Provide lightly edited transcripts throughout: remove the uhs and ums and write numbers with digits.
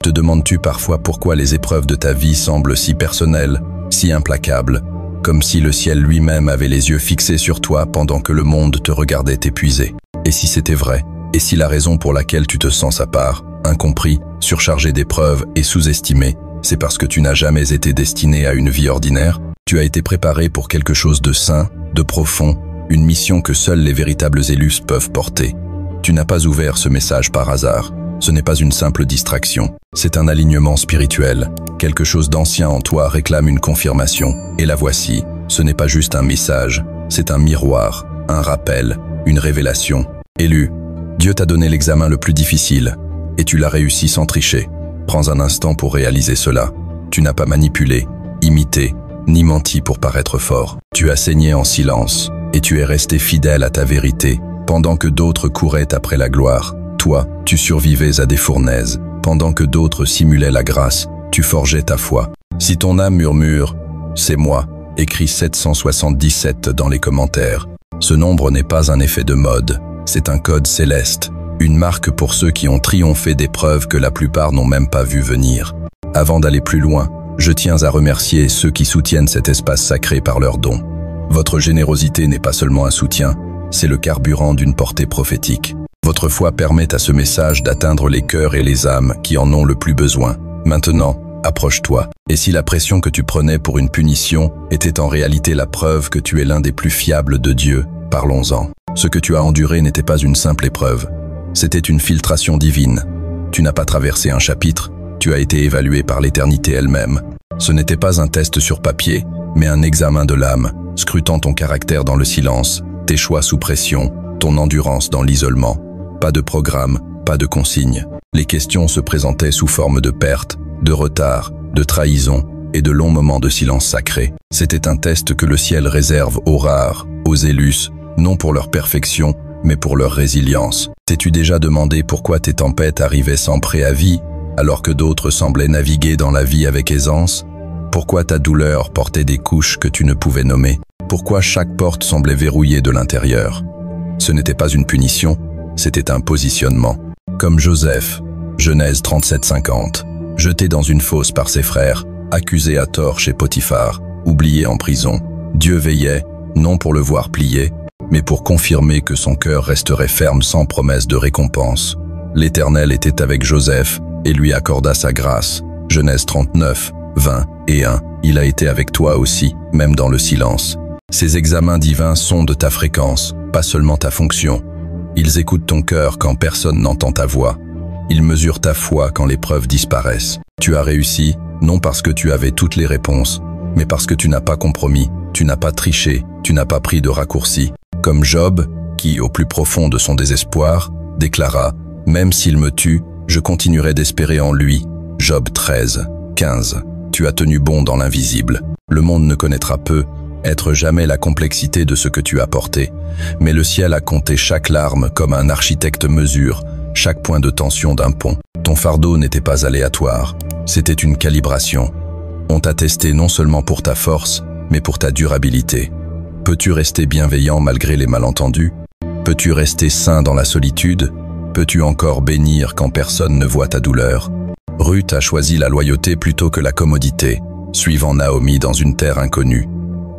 Te demandes-tu parfois pourquoi les épreuves de ta vie semblent si personnelles, si implacables, comme si le ciel lui-même avait les yeux fixés sur toi pendant que le monde te regardait épuisé? Et si c'était vrai? Et si la raison pour laquelle tu te sens à part, incompris, surchargé d'épreuves et sous-estimé, c'est parce que tu n'as jamais été destiné à une vie ordinaire? Tu as été préparé pour quelque chose de saint, de profond, une mission que seuls les véritables élus peuvent porter. Tu n'as pas ouvert ce message par hasard. Ce n'est pas une simple distraction, c'est un alignement spirituel. Quelque chose d'ancien en toi réclame une confirmation. Et la voici, ce n'est pas juste un message, c'est un miroir, un rappel, une révélation. Élu, Dieu t'a donné l'examen le plus difficile, et tu l'as réussi sans tricher. Prends un instant pour réaliser cela. Tu n'as pas manipulé, imité, ni menti pour paraître fort. Tu as saigné en silence, et tu es resté fidèle à ta vérité, pendant que d'autres couraient après la gloire. Toi, tu survivais à des fournaises. Pendant que d'autres simulaient la grâce, tu forgeais ta foi. Si ton âme murmure « C'est moi », écris 777 dans les commentaires. Ce nombre n'est pas un effet de mode, c'est un code céleste, une marque pour ceux qui ont triomphé d'épreuves que la plupart n'ont même pas vu venir. Avant d'aller plus loin, je tiens à remercier ceux qui soutiennent cet espace sacré par leurs dons. Votre générosité n'est pas seulement un soutien, c'est le carburant d'une portée prophétique. Votre foi permet à ce message d'atteindre les cœurs et les âmes qui en ont le plus besoin. Maintenant, approche-toi. Et si la pression que tu prenais pour une punition était en réalité la preuve que tu es l'un des plus fiables de Dieu, parlons-en. Ce que tu as enduré n'était pas une simple épreuve. C'était une filtration divine. Tu n'as pas traversé un chapitre, tu as été évalué par l'éternité elle-même. Ce n'était pas un test sur papier, mais un examen de l'âme, scrutant ton caractère dans le silence, tes choix sous pression, ton endurance dans l'isolement. Pas de programme, pas de consigne. Les questions se présentaient sous forme de perte, de retard, de trahison et de longs moments de silence sacré. C'était un test que le ciel réserve aux rares, aux élus, non pour leur perfection, mais pour leur résilience. T'es-tu déjà demandé pourquoi tes tempêtes arrivaient sans préavis, alors que d'autres semblaient naviguer dans la vie avec aisance? Pourquoi ta douleur portait des couches que tu ne pouvais nommer? Pourquoi chaque porte semblait verrouillée de l'intérieur? Ce n'était pas une punition, c'était un positionnement. Comme Joseph, Genèse 37-50, jeté dans une fosse par ses frères, accusé à tort chez Potiphar, oublié en prison. Dieu veillait, non pour le voir plier, mais pour confirmer que son cœur resterait ferme sans promesse de récompense. L'Éternel était avec Joseph et lui accorda sa grâce. Genèse 39, 20 et 1. Il a été avec toi aussi, même dans le silence. Ces examens divins sondent ta fréquence, pas seulement ta fonction. Ils écoutent ton cœur quand personne n'entend ta voix. Ils mesurent ta foi quand les preuves disparaissent. Tu as réussi, non parce que tu avais toutes les réponses, mais parce que tu n'as pas compromis, tu n'as pas triché, tu n'as pas pris de raccourcis. Comme Job, qui, au plus profond de son désespoir, déclara « Même s'il me tue, je continuerai d'espérer en lui ». Job 13, 15. Tu as tenu bon dans l'invisible. Le monde ne connaîtra peu, être jamais la complexité de ce que tu as porté, mais le ciel a compté chaque larme comme un architecte mesure chaque point de tension d'un pont. Ton fardeau n'était pas aléatoire, c'était une calibration. On t'a testé non seulement pour ta force, mais pour ta durabilité. Peux-tu rester bienveillant malgré les malentendus? Peux-tu rester sain dans la solitude? Peux-tu encore bénir quand personne ne voit ta douleur? Ruth a choisi la loyauté plutôt que la commodité, suivant Naomi dans une terre inconnue.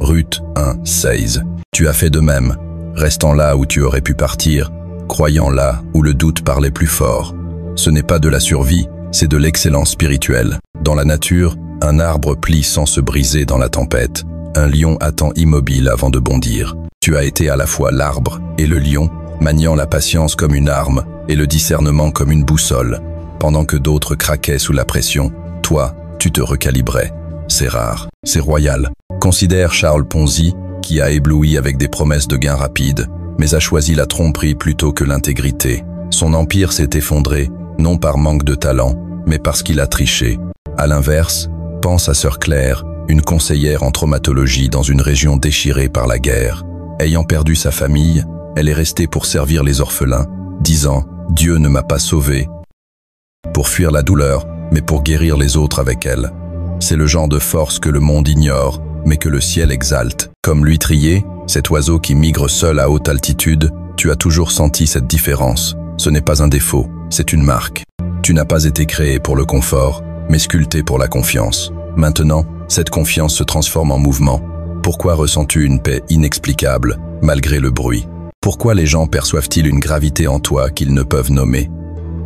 Ruth 1, 16. Tu as fait de même, restant là où tu aurais pu partir, croyant là où le doute parlait plus fort. Ce n'est pas de la survie, c'est de l'excellence spirituelle. Dans la nature, un arbre plie sans se briser dans la tempête. Un lion attend immobile avant de bondir. Tu as été à la fois l'arbre et le lion, maniant la patience comme une arme et le discernement comme une boussole. Pendant que d'autres craquaient sous la pression, toi, tu te recalibrais. C'est rare, c'est royal. Considère Charles Ponzi, qui a ébloui avec des promesses de gains rapides, mais a choisi la tromperie plutôt que l'intégrité. Son empire s'est effondré, non par manque de talent, mais parce qu'il a triché. À l'inverse, pense à Sœur Claire, une conseillère en traumatologie dans une région déchirée par la guerre. Ayant perdu sa famille, elle est restée pour servir les orphelins, disant « Dieu ne m'a pas sauvé » pour fuir la douleur, mais pour guérir les autres avec elle. C'est le genre de force que le monde ignore, mais que le ciel exalte. Comme l'huîtrier, cet oiseau qui migre seul à haute altitude, tu as toujours senti cette différence. Ce n'est pas un défaut, c'est une marque. Tu n'as pas été créé pour le confort, mais sculpté pour la confiance. Maintenant, cette confiance se transforme en mouvement. Pourquoi ressens-tu une paix inexplicable, malgré le bruit? Pourquoi les gens perçoivent-ils une gravité en toi qu'ils ne peuvent nommer?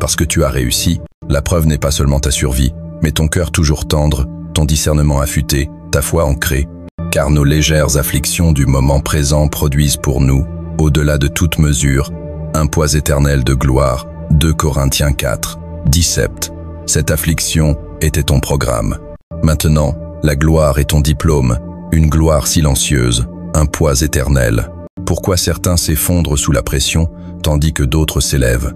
Parce que tu as réussi, la preuve n'est pas seulement ta survie, mais ton cœur toujours tendre, ton discernement affûté, ta foi ancrée. Car nos légères afflictions du moment présent produisent pour nous, au-delà de toute mesure, un poids éternel de gloire. 2 Corinthiens 4, 17. Cette affliction était ton programme. Maintenant, la gloire est ton diplôme, une gloire silencieuse, un poids éternel. Pourquoi certains s'effondrent sous la pression, tandis que d'autres s'élèvent?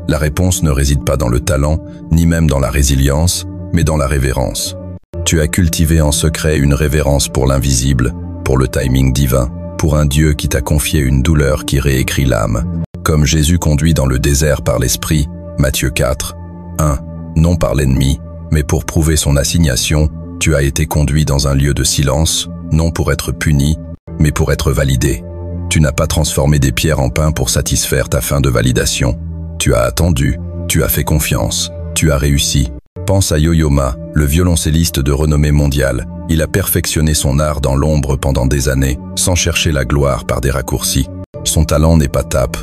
La réponse ne réside pas dans le talent, ni même dans la résilience, mais dans la révérence. Tu as cultivé en secret une révérence pour l'invisible, pour le timing divin, pour un Dieu qui t'a confié une douleur qui réécrit l'âme. Comme Jésus conduit dans le désert par l'Esprit, Matthieu 4, 1, non par l'ennemi, mais pour prouver son assignation, tu as été conduit dans un lieu de silence, non pour être puni, mais pour être validé. Tu n'as pas transformé des pierres en pain pour satisfaire ta fin de validation. Tu as attendu, tu as fait confiance, tu as réussi. Pense à Yo-Yo Ma, le violoncelliste de renommée mondiale. Il a perfectionné son art dans l'ombre pendant des années, sans chercher la gloire par des raccourcis. Son talent n'est pas tape.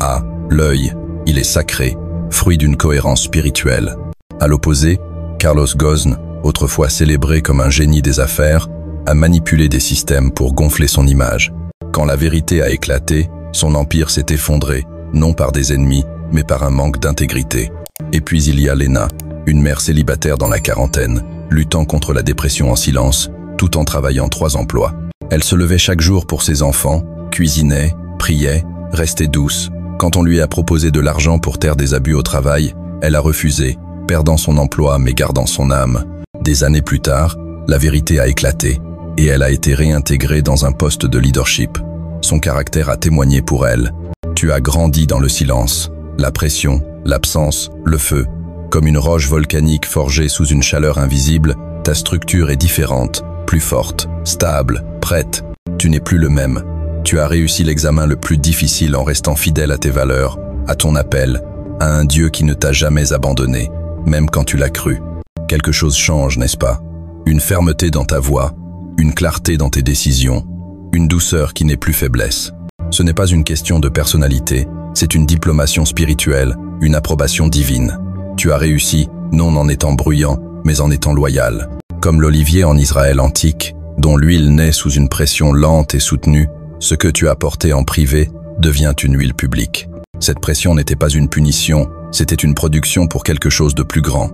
À l'œil, il est sacré, fruit d'une cohérence spirituelle. À l'opposé, Carlos Ghosn, autrefois célébré comme un génie des affaires, a manipulé des systèmes pour gonfler son image. Quand la vérité a éclaté, son empire s'est effondré, non par des ennemis, mais par un manque d'intégrité. Et puis il y a Lena, une mère célibataire dans la quarantaine, luttant contre la dépression en silence, tout en travaillant 3 emplois. Elle se levait chaque jour pour ses enfants, cuisinait, priait, restait douce. Quand on lui a proposé de l'argent pour taire des abus au travail, elle a refusé, perdant son emploi mais gardant son âme. Des années plus tard, la vérité a éclaté, et elle a été réintégrée dans un poste de leadership. Son caractère a témoigné pour elle. Tu as grandi dans le silence, la pression, l'absence, le feu. Comme une roche volcanique forgée sous une chaleur invisible, ta structure est différente, plus forte, stable, prête. Tu n'es plus le même. Tu as réussi l'examen le plus difficile en restant fidèle à tes valeurs, à ton appel, à un Dieu qui ne t'a jamais abandonné, même quand tu l'as cru. Quelque chose change, n'est-ce pas? Une fermeté dans ta voix, une clarté dans tes décisions, une douceur qui n'est plus faiblesse. Ce n'est pas une question de personnalité, c'est une diplomation spirituelle, une approbation divine. Tu as réussi, non en étant bruyant, mais en étant loyal. Comme l'olivier en Israël antique, dont l'huile naît sous une pression lente et soutenue, ce que tu as porté en privé devient une huile publique. Cette pression n'était pas une punition, c'était une production pour quelque chose de plus grand.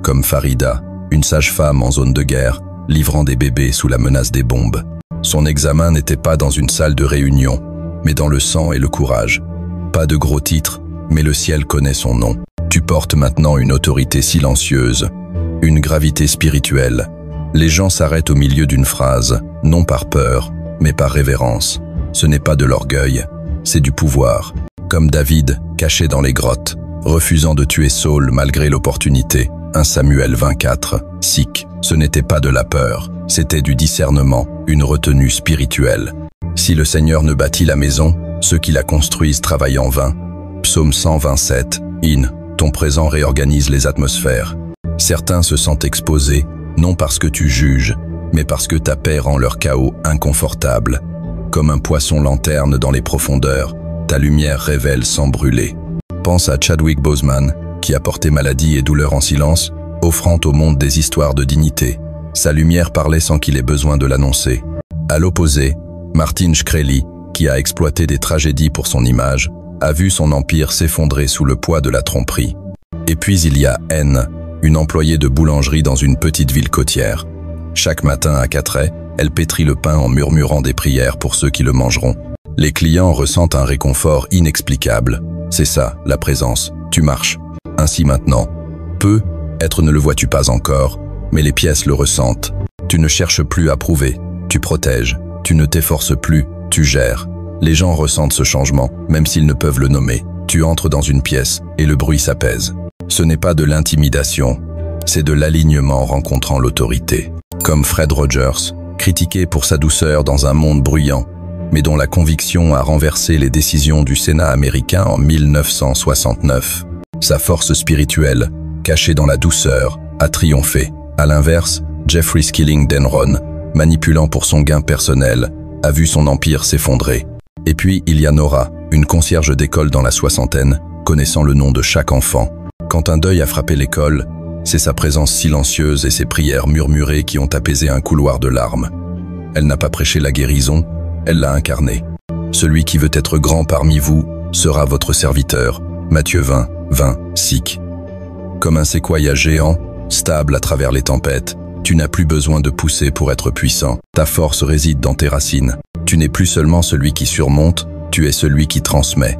Comme Farida, une sage-femme en zone de guerre, livrant des bébés sous la menace des bombes. Son examen n'était pas dans une salle de réunion, mais dans le sang et le courage. Pas de gros titres, mais le ciel connaît son nom. Tu portes maintenant une autorité silencieuse, une gravité spirituelle. Les gens s'arrêtent au milieu d'une phrase, non par peur, mais par révérence. Ce n'est pas de l'orgueil, c'est du pouvoir. Comme David, caché dans les grottes, refusant de tuer Saul malgré l'opportunité. 1 Samuel 24, Sikh. Ce n'était pas de la peur, c'était du discernement, une retenue spirituelle. Si le Seigneur ne bâtit la maison, ceux qui la construisent travaillent en vain. Psaume 127, In. Ton présent réorganise les atmosphères. Certains se sentent exposés, non parce que tu juges, mais parce que ta paix rend leur chaos inconfortable. Comme un poisson lanterne dans les profondeurs, ta lumière révèle sans brûler. Pense à Chadwick Boseman, qui a porté maladie et douleur en silence, offrant au monde des histoires de dignité. Sa lumière parlait sans qu'il ait besoin de l'annoncer. À l'opposé, Martin Shkreli, qui a exploité des tragédies pour son image, a vu son empire s'effondrer sous le poids de la tromperie. Et puis il y a N, une employée de boulangerie dans une petite ville côtière. Chaque matin à 4h, elle pétrit le pain en murmurant des prières pour ceux qui le mangeront. Les clients ressentent un réconfort inexplicable. C'est ça, la présence. Tu marches. Ainsi maintenant. Être ne le vois-tu pas encore, mais les pièces le ressentent. Tu ne cherches plus à prouver. Tu protèges. Tu ne t'efforces plus. Tu gères. Les gens ressentent ce changement, même s'ils ne peuvent le nommer. Tu entres dans une pièce et le bruit s'apaise. Ce n'est pas de l'intimidation, c'est de l'alignement rencontrant l'autorité. Comme Fred Rogers, critiqué pour sa douceur dans un monde bruyant, mais dont la conviction a renversé les décisions du Sénat américain en 1969. Sa force spirituelle, cachée dans la douceur, a triomphé. À l'inverse, Jeffrey Skilling d'Enron, manipulant pour son gain personnel, a vu son empire s'effondrer. Et puis il y a Nora, une concierge d'école dans la soixantaine, connaissant le nom de chaque enfant. Quand un deuil a frappé l'école, c'est sa présence silencieuse et ses prières murmurées qui ont apaisé un couloir de larmes. Elle n'a pas prêché la guérison, elle l'a incarnée. Celui qui veut être grand parmi vous sera votre serviteur. Matthieu 20, 20, Sikh. Comme un séquoia géant, stable à travers les tempêtes, tu n'as plus besoin de pousser pour être puissant. Ta force réside dans tes racines. Tu n'es plus seulement celui qui surmonte, tu es celui qui transmet.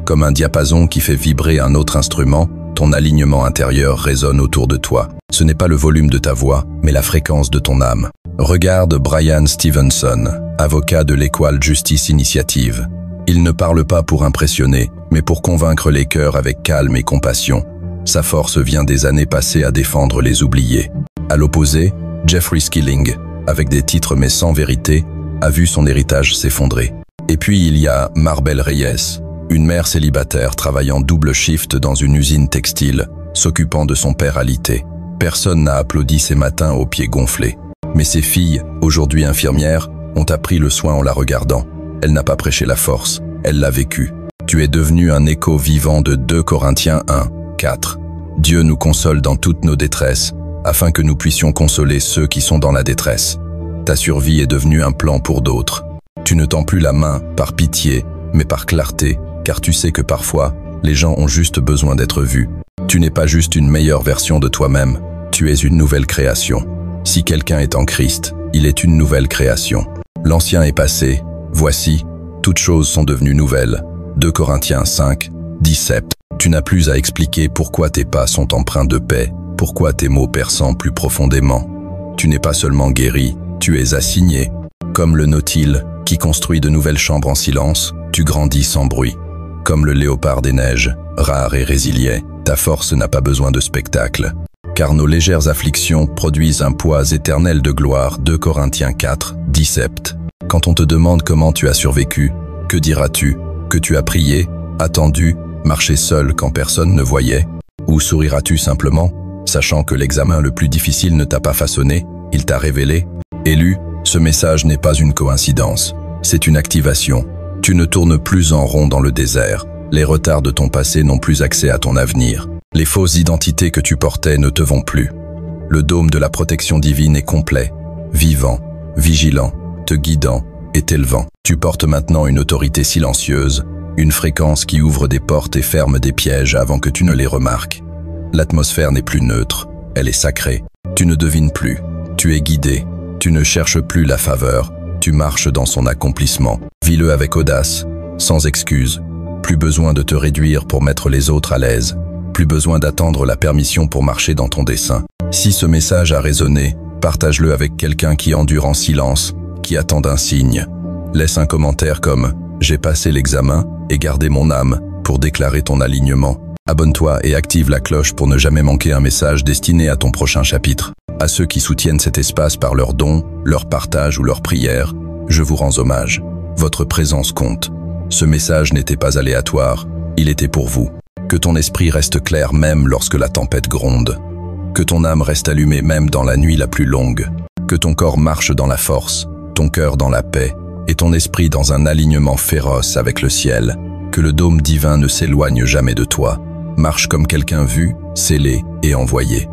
Comme un diapason qui fait vibrer un autre instrument, ton alignement intérieur résonne autour de toi. Ce n'est pas le volume de ta voix, mais la fréquence de ton âme. Regarde Brian Stevenson, avocat de l'Equal Justice Initiative. Il ne parle pas pour impressionner, mais pour convaincre les cœurs avec calme et compassion. Sa force vient des années passées à défendre les oubliés. À l'opposé, Jeffrey Skilling, avec des titres mais sans vérité, a vu son héritage s'effondrer. Et puis il y a Marbel Reyes, une mère célibataire travaillant double shift dans une usine textile, s'occupant de son père alité. Personne n'a applaudi ces matins aux pieds gonflés. Mais ses filles, aujourd'hui infirmières, ont appris le soin en la regardant. Elle n'a pas prêché la force, elle l'a vécu. Tu es devenu un écho vivant de 2 Corinthiens 1, 4. Dieu nous console dans toutes nos détresses, afin que nous puissions consoler ceux qui sont dans la détresse. Ta survie est devenue un plan pour d'autres. Tu ne tends plus la main par pitié, mais par clarté, car tu sais que parfois, les gens ont juste besoin d'être vus. Tu n'es pas juste une meilleure version de toi-même, tu es une nouvelle création. Si quelqu'un est en Christ, il est une nouvelle création. L'ancien est passé, voici, toutes choses sont devenues nouvelles. 2 Corinthiens 5, 17. Tu n'as plus à expliquer pourquoi tes pas sont empreints de paix, pourquoi tes mots perçant plus profondément. Tu n'es pas seulement guéri, tu es assigné. Comme le nautile, qui construit de nouvelles chambres en silence, tu grandis sans bruit. Comme le léopard des neiges, rare et résilié, ta force n'a pas besoin de spectacle. Car nos légères afflictions produisent un poids éternel de gloire. 2 Corinthiens 4, 17. Quand on te demande comment tu as survécu, que diras-tu? Que tu as prié, attendu, marché seul quand personne ne voyait? Ou souriras-tu simplement, sachant que l'examen le plus difficile ne t'a pas façonné, il t'a révélé? Élu, ce message n'est pas une coïncidence, c'est une activation. Tu ne tournes plus en rond dans le désert, les retards de ton passé n'ont plus accès à ton avenir. Les fausses identités que tu portais ne te vont plus. Le dôme de la protection divine est complet, vivant, vigilant, te guidant et t'élevant. Tu portes maintenant une autorité silencieuse, une fréquence qui ouvre des portes et ferme des pièges avant que tu ne les remarques. L'atmosphère n'est plus neutre, elle est sacrée. Tu ne devines plus, tu es guidé, tu ne cherches plus la faveur, tu marches dans son accomplissement. Vis-le avec audace, sans excuse. Plus besoin de te réduire pour mettre les autres à l'aise. Plus besoin d'attendre la permission pour marcher dans ton dessein. Si ce message a résonné, partage-le avec quelqu'un qui endure en silence, qui attend un signe. Laisse un commentaire comme « J'ai passé l'examen et gardé mon âme » pour déclarer ton alignement. Abonne-toi et active la cloche pour ne jamais manquer un message destiné à ton prochain chapitre. À ceux qui soutiennent cet espace par leurs dons, leur partage ou leurs prières, je vous rends hommage. Votre présence compte. Ce message n'était pas aléatoire, il était pour vous. Que ton esprit reste clair même lorsque la tempête gronde. Que ton âme reste allumée même dans la nuit la plus longue. Que ton corps marche dans la force, ton cœur dans la paix, et ton esprit dans un alignement féroce avec le ciel. Que le dôme divin ne s'éloigne jamais de toi. Marche comme quelqu'un vu, scellé et envoyé.